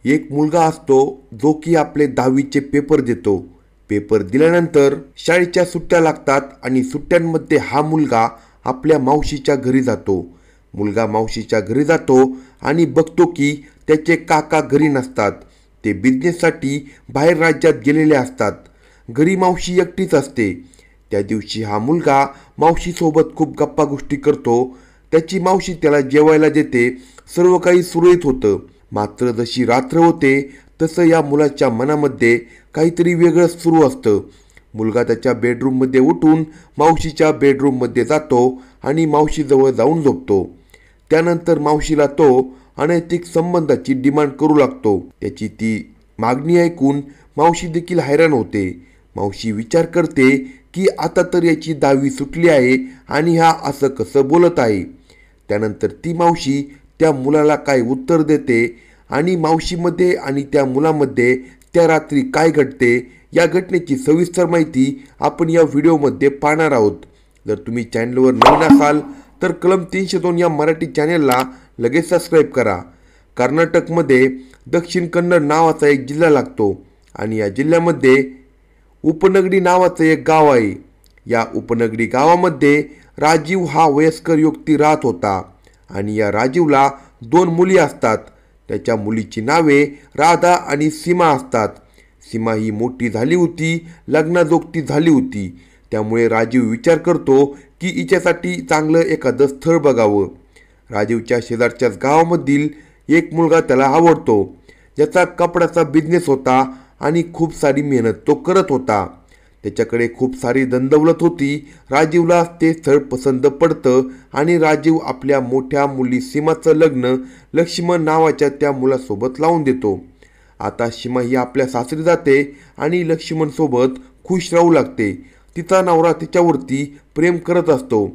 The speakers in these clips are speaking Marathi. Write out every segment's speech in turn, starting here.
एक मुलगा असतो जो की आपले 10वीचे पेपर देतो. पेपर दिल्यानंतर शाळेच्या सुट्ट्या लागतात आणि सुट्ट्यांमध्ये हा मुलगा आपल्या मावशीच्या घरी जातो. मुलगा मावशीच्या घरी जातो आणि बघतो की त्याचे काका घरी नसतात. ते बिझनेससाठी बाहेर राज्यात गेलेले असतात. घरी मावशी एकटीच असते. त्या दिवशी हा मुलगा मावशीसोबत खूप गप्पा गोष्टी करतो. त्याची मावशी त्याला जेवायला देते. सर्व काही सुरळीत होतं. मात्र जशी रात्र होते तसं या मुलाच्या मनामध्ये काहीतरी वेगळंच सुरू असतं. मुलगा त्याच्या बेडरूममध्ये उठून मावशीच्या बेडरूममध्ये जातो आणि मावशीजवळ जाऊन झोपतो. त्यानंतर मावशीला तो अनैतिक संबंधाची डिमांड करू लागतो. त्याची ती मागणी ऐकून मावशी देखील हैराण होते. मावशी विचार करते की आता तर याची 10वी सुटली आहे आणि हा असं कसं बोलत आहे. त्यानंतर ती मावशी त्या मुलाला काय उत्तर देते आणि मावशीमध्ये आणि त्या मुलामध्ये त्या रात्री काय घडते या घटनेची सविस्तर माहिती आपण या व्हिडिओमध्ये पाहणार आहोत. जर तुम्ही चॅनलवर नवीन असाल तर कलम 302 या मराठी चॅनलला लगेच सबस्क्राईब करा. कर्नाटकमध्ये दक्षिण कन्नड नावाचा एक जिल्हा लागतो आणि या जिल्ह्यामध्ये उपनगरी नावाचं एक गाव आहे. या उपनगरी गावामध्ये राजीव हा वयस्कर व्यक्ती राहत होता आणि या राजीवला 2 मुली असतात. त्याच्या मुलीची नावे राधा आणि सीमा असतात. सीमा ही मोठी झाली होती, लग्नाजोगती झाली होती. त्यामुळे राजीव विचार करतो की हिच्यासाठी चांगलं एखादं स्थळ बघावं. राजीवच्या शेजारच्याच गावामधील एक मुलगा त्याला आवडतो, ज्याचा कपड्याचा बिझनेस होता आणि खूप सारी मेहनत तो करत होता. त्याच्याकडे खूप सारी धनदौलत होती. राजीवला ते स्थळ पसंत पडतं आणि राजीव आपल्या मोठ्या मुली सीमाचं लग्न लक्ष्मण नावाच्या त्या मुलासोबत लावून देतो. आता सीमा ही आपल्या सासरी जाते आणि लक्ष्मणसोबत खुश राहू लागते. तिचा नवरा तिच्यावरती प्रेम करत असतो.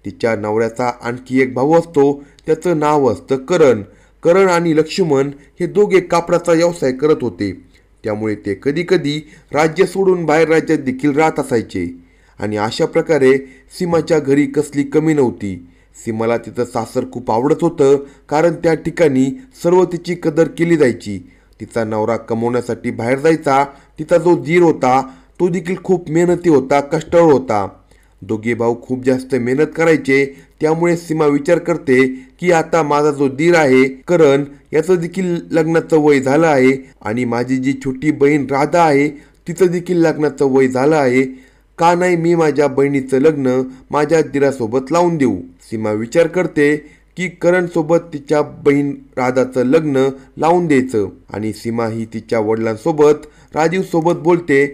तिच्या नवऱ्याचा आणखी एक भाऊ असतो, त्याचं नाव असतं करण. करण आणि लक्ष्मण हे दोघे कापडाचा व्यवसाय करत होते. त्यामुळे ते कधीकधी राज्य सोडून बाहेर राज्यात देखील राहत असायचे आणि अशा प्रकारे सीमाच्या घरी कसली कमी नव्हती. सीमाला तिचं सासर खूप आवडत होतं, कारण त्या ठिकाणी सर्व तिची कदर केली जायची. तिचा नवरा कमवण्यासाठी बाहेर जायचा. तिचा जो दीर होता तो देखील खूप मेहनती होता, कष्टाळू होता. दोघे भाऊ खूप जास्त मेहनत करायचे. त्यामुळे सीमा विचार करते की आता माझा जो दीर आहे करण, याचं देखील लग्नाचं वय झालं आहे आणि माझी जी छोटी बहीण राधा आहे तिचं देखील लग्नाचं वय झालं आहे. का नाही मी माझ्या बहिणीचं लग्न माझ्या दीरासोबत लावून देऊ. सीमा विचार करते की करणसोबत तिच्या बहीण राधाचं लग्न लावून द्यायचं आणि सीमा ही तिच्या वडिलांसोबत राजीवसोबत बोलते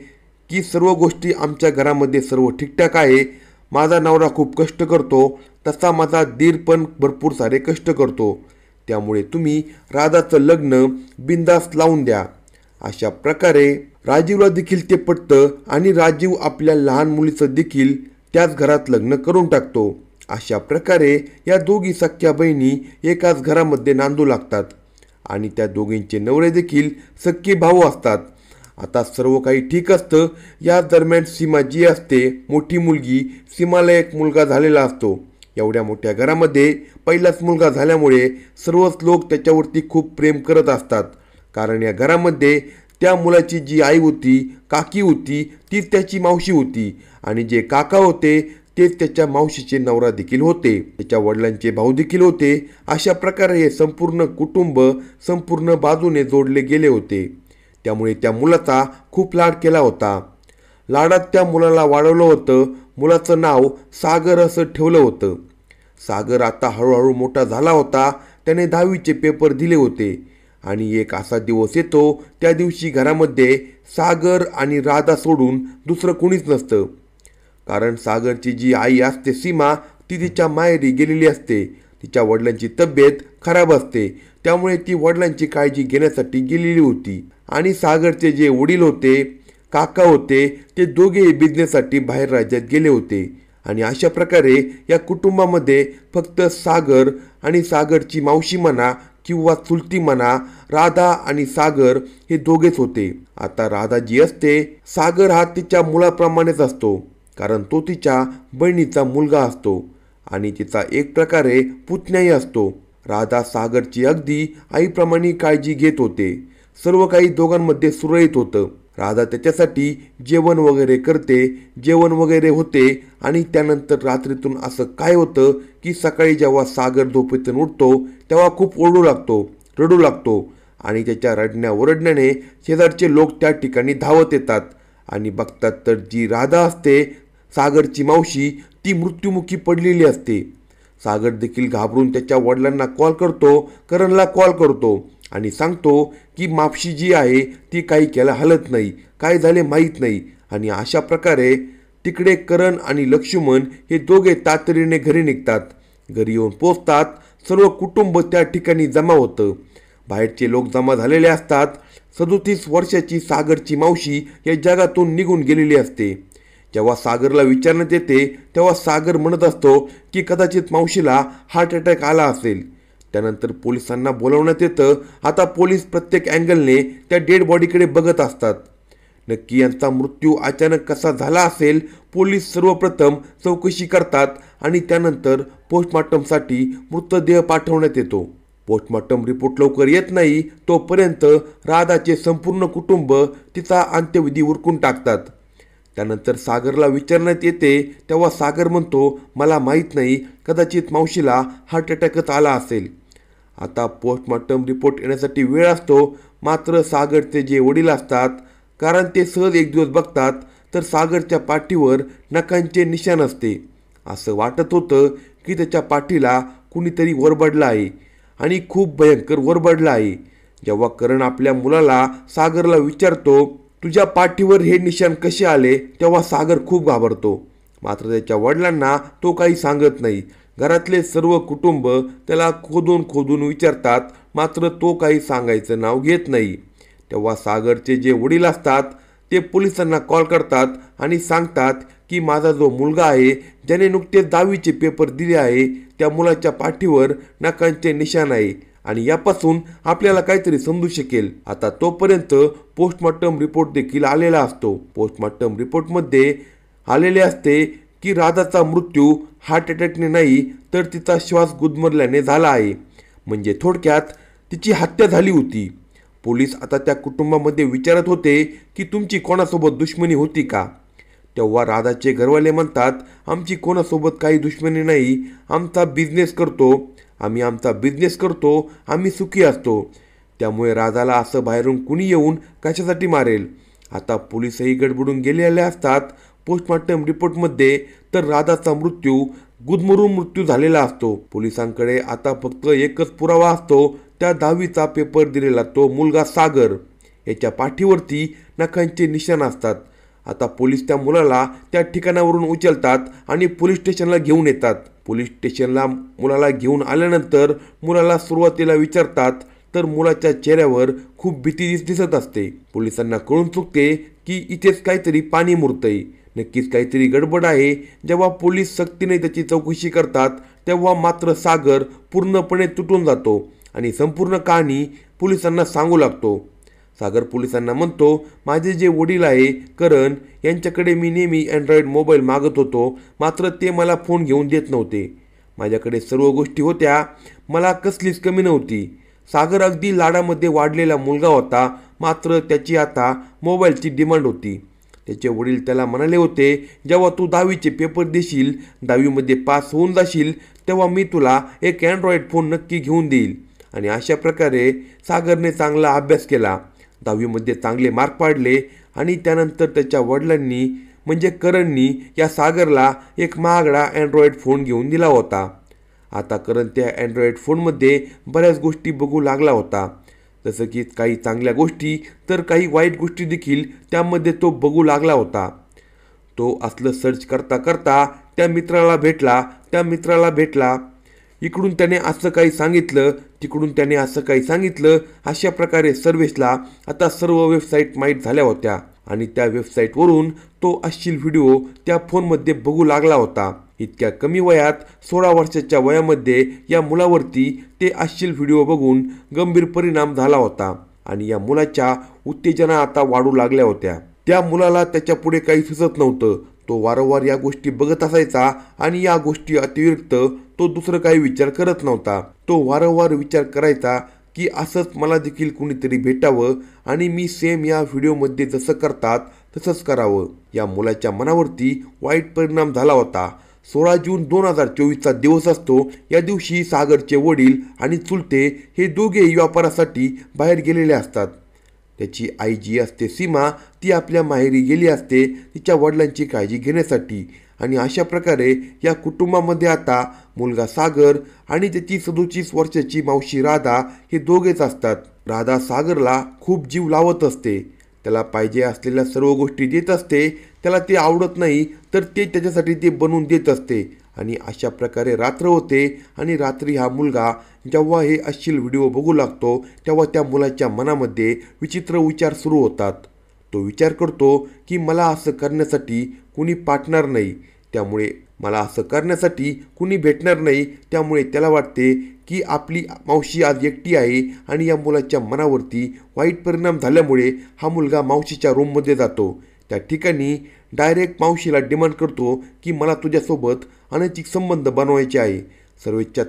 की सर्व गोष्टी आमच्या घरामध्ये सर्व ठीकठाक आहे. माझा नवरा खूप कष्ट करतो, तसा माझा दीर पण भरपूर सारे कष्ट करतो. त्यामुळे तुम्ही राधाचं लग्न बिंदास लावून द्या. अशा प्रकारे राजीवला देखील ते पटतं आणि राजीव आपल्या लहान मुलीचं देखील त्याच घरात लग्न करून टाकतो. अशा प्रकारे या दोघी सख्या बहिणी एकाच घरामध्ये नांदू लागतात आणि त्या दोघींचे नवरे देखील सख्खे भाऊ असतात. आता सर्व काही ठीक असतं. या दरम्यान सीमा जी असते मोठी मुलगी, सीमाला एक मुलगा झालेला असतो. एवढ्या मोठ्या घरामध्ये पहिलाच मुलगा झाल्यामुळे सर्वच लोक त्याच्यावरती खूप प्रेम करत असतात, कारण या घरामध्ये त्या मुलाची जी आई होती, काकी होती, तीच त्याची मावशी होती आणि जे काका होते तेच त्याच्या मावशीचे नवरा देखील होते. त्याच्या वडिलांचे भाऊ देखील होते. अशा प्रकारे हे संपूर्ण कुटुंब संपूर्ण बाजूने जोडले गेले होते. त्यामुळे त्या मुलाचा खूप लाड केला होता. लाडात त्या मुलाला वाढवलं होतं. मुलाचं नाव सागर असं ठेवलं होतं. सागर आता हळूहळू मोठा झाला होता. त्याने 10वीचे पेपर दिले होते आणि एक असा दिवस येतो, त्या दिवशी घरामध्ये सागर आणि राधा सोडून दुसरं कुणीच नसतं. कारण सागरची जी आई असते सीमा, ती तिच्या माहेरी गेलेली असते. तिच्या वडिलांची तब्येत खराब असते. त्यामुळे ती वडिलांची काळजी घेण्यासाठी गेलेली होती आणि सागरचे जे वडील होते, काका होते, ते दोघेही बिझनेससाठी बाहेर राज्यात गेले होते आणि अशा प्रकारे या कुटुंबामध्ये फक्त सागर आणि सागरची मावशी म्हणा किंवा चुलती म्हणा, राधा आणि सागर हे दोघेच होते. आता राधा जी असते, सागर हा तिच्या मुलाप्रमाणेच असतो, कारण तो तिच्या बहिणीचा मुलगा असतो आणि तिचा एक प्रकारे पुतण्याही असतो. राधा सागरची अगदी आईप्रमाणे काळजी घेत होते. सर्व काही दोघांमध्ये सुरळीत होतं. राधा त्याच्यासाठी जेवण वगैरे करते, जेवण वगैरे होते आणि त्यानंतर रात्रीतून असं काय होतं की सकाळी जेव्हा सागर झोपेतून उठतो तेव्हा खूप रडू लागतो आणि त्याच्या रडण्या ओरडण्याने शेजारचे लोक त्या ठिकाणी धावत येतात आणि बघतात तर जी राधा असते, सागरची मावशी, ती मृत्युमुखी पडलेली असते. सागर देखील घाबरून त्याच्या वडिलांना करणला कॉल करतो आणि सांगतो की मावशी जी आहे ती काही केला हलत नाही, काय झाले माहीत नाही. आणि अशा प्रकारे तिकडे करण आणि लक्ष्मण हे दोघे तातडीने घरी निघतात. घरी येऊन पोचतात. सर्व कुटुंब त्या ठिकाणी जमा होतं. बाहेरचे लोक जमा झालेले असतात. 37 वर्षाची सागरची मावशी या जगातून निघून गेलेली असते. जेव्हा सागरला विचारण्यात येते तेव्हा सागर म्हणत असतो की कदाचित मावशीला हार्ट अटॅक आला असेल. त्यानंतर पोलिसांना बोलवण्यात येतं. आता पोलीस प्रत्येक अँगलने त्या डेड बॉडीकडे बघत असतात. नक्की यांचा मृत्यू अचानक कसा झाला असेल, पोलीस सर्वप्रथम चौकशी करतात आणि त्यानंतर पोस्टमॉर्टमसाठी मृतदेह पाठवण्यात येतो. पोस्टमॉर्टम रिपोर्ट लवकर येत नाही तोपर्यंत राधाचे संपूर्ण कुटुंब तिचा अंत्यविधी उरकून टाकतात. त्यानंतर सागरला विचारण्यात येते तेव्हा सागर म्हणतो, मला माहीत नाही, कदाचित मावशीला हार्ट अटॅकच आला असेल. आता पोस्टमॉर्टम रिपोर्ट येण्यासाठी वेळ असतो. मात्र सागरचे जे वडील असतात, कारण ते सहज एक दिवस बघतात तर सागरच्या पाठीवर नखांचे निशाण असते. असं वाटत होतं की त्याच्या पाठीला कुणीतरी वरबडलं आहे आणि खूप भयंकर वरबडलं आहे. जेव्हा करण आपल्या मुलाला सागरला विचारतो तुझ्या पाठीवर हे निशाण कसे आले, तेव्हा सागर खूप घाबरतो. मात्र त्याच्या वडिलांना तो काही सांगत नाही. घरातले सर्व कुटुंब त्याला खोदून विचारतात, मात्र तो काही सांगायचं नाव घेत नाही. तेव्हा सागरचे जे वडील असतात ते पोलिसांना कॉल करतात आणि सांगतात की माझा जो मुलगा आहे ज्याने नुकतेच 10वीचे पेपर दिले आहे, त्या मुलाच्या पाठीवर नखांचे निशाण आहे आणि यापासून आपल्याला काहीतरी समजू शकेल. आता तोपर्यंत पोस्टमॉर्टम रिपोर्ट देखील आलेला असतो. पोस्टमॉर्टम रिपोर्टमध्ये आलेले असते की राधाचा मृत्यू हार्ट अटॅकने नाही तर तिचा श्वास गुदमरल्याने झाला आहे. म्हणजे थोडक्यात तिची हत्या झाली होती. पोलीस आता त्या कुटुंबामध्ये विचारत होते की तुमची कोणासोबत दुश्मनी होती का. तेव्हा राधाचे घरवाले म्हणतात, आमची कोणासोबत काही दुश्मनी नाही, आमचा बिझनेस करतो, आम्ही सुखी असतो. त्यामुळे राधाला असं बाहेरून कुणी येऊन कशासाठी मारेल. आता पोलीसही गडबडून गेलेले असतात. पोस्टमॉर्टम रिपोर्टमध्ये तर राधाचा गुदमरून मृत्यू झालेला असतो. पोलिसांकडे आता फक्त एकच पुरावा असतो, त्या 10वीचा पेपर दिलेला तो मुलगा सागर, याच्या पाठीवरती नखांचे निशाण असतात. आता पोलीस त्या मुलाला त्या ठिकाणावरून उचलतात आणि पोलीस स्टेशनला घेऊन येतात. पोलीस स्टेशनला मुलाला घेऊन आल्यानंतर मुलाला सुरुवातीला विचारतात तर मुलाच्या चेहऱ्यावर खूप भीती दिसत असते. पोलिसांना कळून चुकते की इथेच काहीतरी पाणी मुरतंय, नक्कीच काहीतरी गडबड आहे. जेव्हा पोलीस सक्तीने त्याची चौकशी करतात तेव्हा मात्र सागर पूर्णपणे तुटून जातो आणि संपूर्ण कहाणी पोलिसांना सांगू लागतो. सागर पोलिसांना म्हणतो, माझे जे वडील आहे करण, यांच्याकडे मी नेहमी अँड्रॉइड मोबाईल मागत होतो, मात्र ते मला फोन घेऊन देत नव्हते. माझ्याकडे सर्व गोष्टी होत्या, मला कसलीच कमी नव्हती. सागर अगदी लाडामध्ये वाढलेला मुलगा होता, मात्र त्याची आता मोबाईलची डिमांड होती. त्याचे वडील त्याला म्हणाले होते, जेव्हा तू 10वीचे पेपर देशील, 10वीमध्ये पास होऊन जाशील, तेव्हा मी तुला एक अँड्रॉइड फोन नक्की घेऊन देईल. आणि अशा प्रकारे सागरने चांगला अभ्यास केला, 10वीमध्ये चांगले मार्क पाडले आणि त्यानंतर त्याच्या वडिलांनी म्हणजे करणनी या सागरला एक महागडा अँड्रॉइड फोन घेऊन दिला होता. आता करण त्या अँड्रॉइड फोनमध्ये बऱ्याच गोष्टी बघू लागला होता, जसं की काही चांगल्या गोष्टी तर काही वाईट गोष्टी देखील त्यामध्ये तो बघू लागला होता. तो असलं सर्च करता करता त्या मित्राला भेटला. इकडून त्याने असं काही सांगितलं, तिकडून त्याने असं काही सांगितलं. अशा प्रकारे सर्वेशला आता सर्व वेबसाईट माहीत झाल्या होत्या आणि त्या वेबसाईटवरून तो अश्लील व्हिडिओ त्या फोनमध्ये बघू लागला होता. इतक्या कमी वयात 16 वर्षाच्या वयामध्ये या मुलावरती ते अश्लील व्हिडिओ बघून गंभीर परिणाम झाला होता आणि या मुलाच्या उत्तेजना आता वाढू लागल्या होत्या. त्या मुलाला त्याच्या पुढे काही सुचत नव्हतं. तो वारंवार या गोष्टी बघत असायचा आणि या गोष्टी अतिरिक्त तो दुसरं काही विचार करत नव्हता. तो वारंवार विचार करायचा की असंच मला देखील कुणीतरी भेटावं आणि मी सेम या व्हिडिओमध्ये जसं करतात तसंच करावं. या मुलाच्या मनावरती वाईट परिणाम झाला होता. 16 जून 2024चा दिवस असतो. या दिवशी सागरचे वडील आणि चुलते हे दोघेही व्यापारासाठी बाहेर गेलेले असतात. त्याची आई जी असते सीमा, ती आपल्या माहेरी गेली असते तिच्या वडिलांची काळजी घेण्यासाठी. आणि अशा प्रकारे या कुटुंबामध्ये आता मुलगा सागर आणि त्याची 37 वर्षाची मावशी राधा हे दोघेच असतात. राधा सागरला खूप जीव लावत असते. त्याला पाहिजे असलेल्या सर्व गोष्टी देत असते. त्याला ते आवडत नाही तर ते त्याच्यासाठी ते बनवून देत असते. आणि अशा प्रकारे रात्र होते आणि रात्री हा मुलगा जेव्हा हे अश्लील व्हिडिओ बघू लागतो तेव्हा त्या मुलाच्या मनामध्ये विचित्र विचार सुरू होतात. तो विचार करतो की मला असं करण्यासाठी कुणी पाठणार नाही, त्यामुळे मला असं करण्यासाठी कुणी भेटणार नाही. त्यामुळे त्याला वाटते की आपली मावशी आज एकटी आहे आणि या मुलाच्या मनावरती वाईट परिणाम झाल्यामुळे हा मुलगा मावशीच्या रूममध्ये जातो. त्या ठिकाणी डायरेक्ट मावशीला डिमांड करतो की मला तुझ्यासोबत अनैतिक संबंध बनवायचे आहे. सागरच्या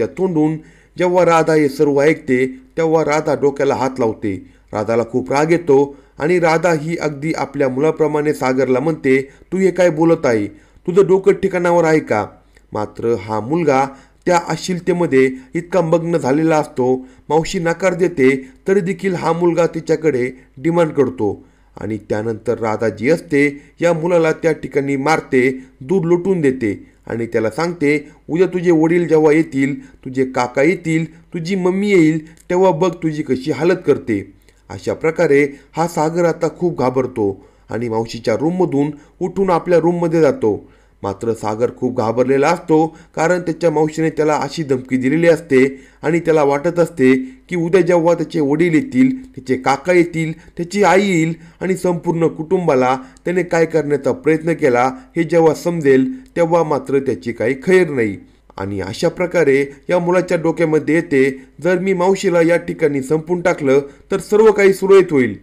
तोंडून जेव्हा राधा हे सर्व ऐकते तेव्हा राधा डोक्याला हात लावते. राधाला खूप राग येतो आणि राधा ही अगदी आपल्या मुलाप्रमाणे सागरला म्हणते, तू हे काय बोलत आहे, तुझं डोकं ठिकाणावर आहे का? मात्र हा मुलगा त्या अश्लीलतेमध्ये इतका मग्न झालेला असतो. मावशी नकार देते तरी देखील हा मुलगा तिच्याकडे डिमांड करतो. आणि त्यानंतर राधा जी असते या मुलाला त्या ठिकाणी मारते, दूध लुटून देते आणि त्याला सांगते, उद्या तुझे वडील जेव्हा येतील, तुझे काका येतील, तुझी मम्मी येईल तेव्हा बघ तुझी कशी हालत करते. अशा प्रकारे हा सागर आता खूप घाबरतो आणि मावशीच्या रूममधून उठून आपल्या रूममध्ये जातो. मात्र सागर खूप घाबरलेला असतो, कारण त्याच्या मावशीने त्याला अशी धमकी दिलेली असते आणि त्याला वाटत असते की उद्या जेव्हा त्याचे वडील येतील, त्याचे काका येतील, त्याची आई येईल आणि संपूर्ण कुटुंबाला त्याने काय करण्याचा प्रयत्न केला हे जेव्हा समजेल तेव्हा मात्र त्याची काही खैर नाही. आणि अशा प्रकारे या मुलाच्या डोक्यामध्ये येते, जर मी मावशीला या ठिकाणी संपून टाकलं तर सर्व काही सुरळीत होईल.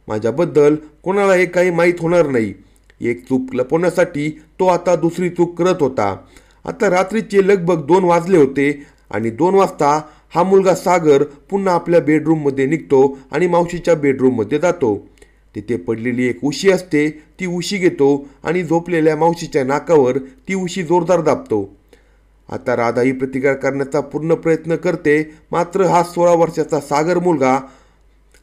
माझ्याबद्दल कोणाला हे काही माहीत होणार नाही. एक चूक लपवण्यासाठी तो आता दुसरी चूक करत होता. आता रात्रीचे लगभग 2 वाजले होते आणि 2 वाजता हा मुलगा सागर पुन्हा आपल्या बेडरूममध्ये निघतो आणि मावशीच्या बेडरूममध्ये जातो. तिथे पडलेली एक उशी असते, ती उशी घेतो आणि झोपलेल्या मावशीच्या नाकावर ती उशी जोरदार दाबतो. आता राधा ही प्रतिकार करण्याचा पूर्ण प्रयत्न करते. मात्र हा 16 वर्षाचा सागर मुलगा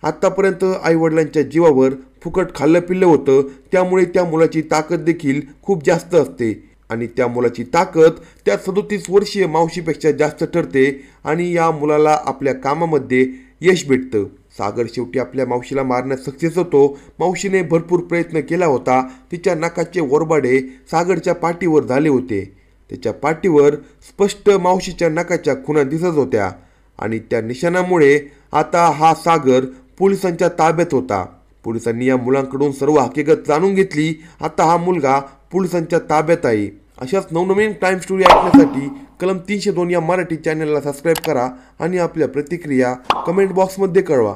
आत्तापर्यंत आईवडिलांच्या जीवावर फुकट खाल्लं पिल्लं होतं, त्यामुळे त्या मुलाची ताकद देखील खूप जास्त असते आणि त्या मुलाची ताकद त्या 37 वर्षीय मावशीपेक्षा जास्त ठरते आणि या मुलाला आपल्या कामामध्ये यश भेटतं. सागर शेवटी आपल्या मावशीला मारण्यास सक्सेस होतो. मावशीने भरपूर प्रयत्न केला होता. तिच्या नाकाचे वरबाडे सागरच्या पाठीवर झाले होते. त्याच्या पाठीवर स्पष्ट मावशीच्या नाकाच्या खुणा दिसत होत्या आणि त्या निशाणामुळे आता हा सागर पोलिसांच्या ताब्यात होता. पोलिसांनी या मुलांकडून सर्व हकीकत जाणून घेतली. आता हा मुलगा पोलिसांच्या ताब्यात आहे. अशाच नवनवीन क्राईम स्टोरी ऐकण्यासाठी कलम 302 या मराठी चॅनलला सबस्क्राईब करा आणि आपल्या प्रतिक्रिया कमेंट बॉक्समध्ये कळवा.